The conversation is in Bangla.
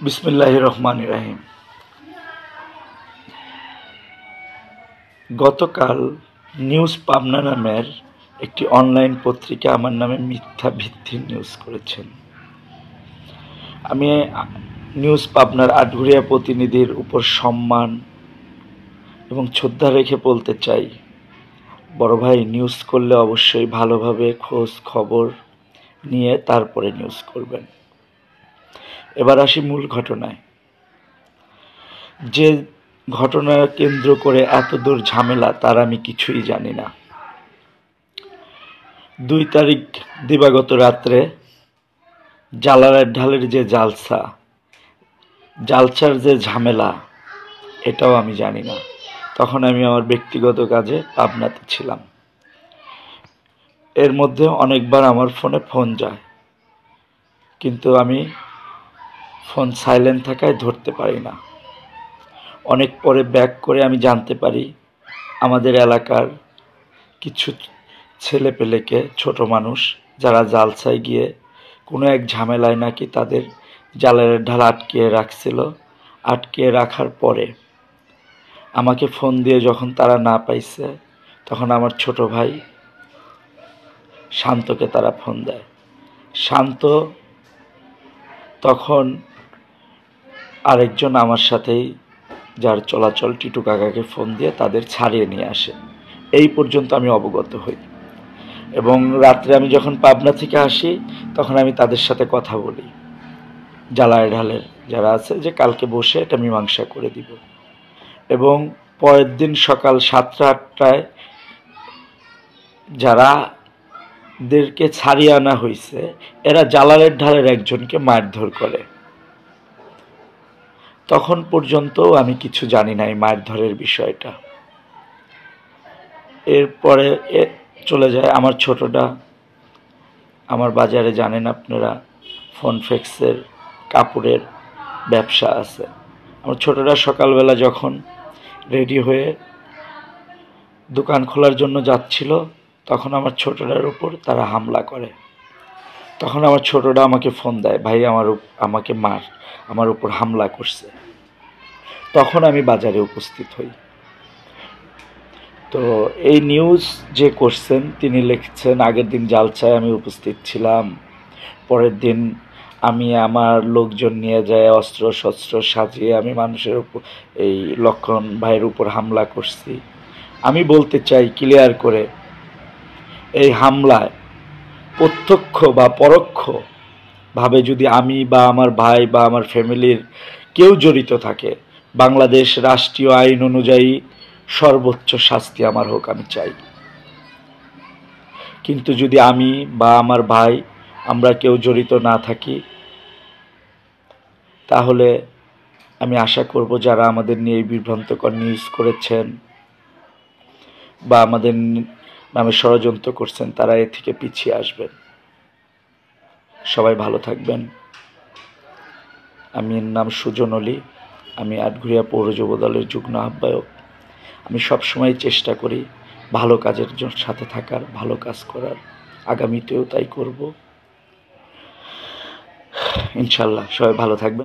বিসমিল্লাহির রহমানির রহিম। গতকাল নিউজ পাবনা নামের একটি অনলাইন পত্রিকা আমার নামে মিথ্যা ভিত্তির নিউজ করেছেন। আমি নিউজ পাবনার আটঘরিয়া প্রতিনিধির উপর সম্মান এবং শ্রদ্ধা রেখে বলতে চাই, বড় ভাই, নিউজ করলে অবশ্যই ভালোভাবে খোঁজ খবর নিয়ে তারপরে নিউজ করবেন। এবার আসি মূল ঘটনায়। যে ঘটনা কেন্দ্র করে এত দূর ঝামেলা তার আমি কিছুই জানি না। 2 তারিখ দিবাগত রাত্রে জালালের ঢালের যে জালসার যে ঝামেলা, এটাও আমি জানি না। তখন আমি আমার ব্যক্তিগত কাজে পাবনাতে ছিলাম। এর মধ্যে অনেকবার আমার ফোনে ফোন যায়, কিন্তু আমি ফোন সাইলেন্ট থাকায় ধরতে পারি না। অনেক পরে ব্যাক করে আমি জানতে পারি আমাদের এলাকার কিছু ছেলেপেলেকে, ছোট মানুষ, যারা জালসায় গিয়ে কোনো এক ঝামেলায় নাকি তাদের জালের ঢাল আটকিয়ে রাখছিল। আটকিয়ে রাখার পরে আমাকে ফোন দিয়ে যখন তারা না পাইছে, তখন আমার ছোট ভাই শান্তকে তারা ফোন দেয়। শান্ত তখন আরেকজন আমার সাথেই যার চলাচল, টিটু কাকাকে ফোন দিয়ে তাদের ছাড়িয়ে নিয়ে আসে। এই পর্যন্ত আমি অবগত হই। এবং রাত্রে আমি যখন পাবনা থেকে আসি, তখন আমি তাদের সাথে কথা বলি, জ্বালায় ঢালের যারা আছে, যে কালকে বসে এটা মীমাংসা করে দিব। এবং পরের দিন সকাল 7টা-8টায় যারাদেরকে ছাড়িয়ে আনা হয়েছে, এরা জালালের ঢালের একজনকে মারধর করে। তখন পর্যন্ত আমি কিছু জানি না এই মারধরের বিষয়টা। এরপরে চলে যায় আমার ছোটটা। আমার বাজারে জানেন আপনারা, ফোনফেক্সের কাপড়ের ব্যবসা আছে। আমার ছোটরা সকালবেলা যখন রেডি হয়ে দোকান খোলার জন্য যাচ্ছিল, তখন আমার ছোটরার উপর তারা হামলা করে। তখন আমার ছোটরা আমাকে ফোন দেয়, ভাই আমাকে আমার উপর হামলা করছে। তখন আমি বাজারে উপস্থিত হই। তো এই নিউজ যে করছেন, তিনি লিখছেন আগের দিন জালসায় আমি উপস্থিত ছিলাম, পরের দিন আমি আমার লোকজন নিয়ে যায় অস্ত্র শস্ত্র সাজিয়ে আমি মানুষের উপর, এই লক্ষণ ভাইয়ের উপর হামলা করছি। আমি বলতে চাই ক্লিয়ার করে, এই হামলায় প্রত্যক্ষ বা পরোক্ষ ভাবে যদি আমি বা আমার ভাই বা আমার ফ্যামিলির কেউ জড়িত থাকে, বাংলাদেশ রাষ্ট্রীয় আইন অনুযায়ী সর্বোচ্চ শাস্তি আমার হোক, আমি চাই। কিন্তু যদি আমি বা আমার ভাই আমরা কেউ জড়িত না থাকি, তাহলে আমি আশা করব যারা আমাদের নিয়ে বিভ্রান্তকর নিউজ করেছেন বা আমাদের নামে ষড়যন্ত্র করছেন, তারা এ থেকে পিছিয়ে আসবেন। সবাই ভালো থাকবেন। আমি নাম সুজন অলি, আমি আটঘরিয়া পৌর যুব দলের যুগ্ম আহ্বায়ক। আমি সবসময় চেষ্টা করি ভালো কাজের সাথে থাকার, ভালো কাজ করার। আগামীতেও তাই করব ইনশাল্লাহ। সবাই ভালো থাকবেন।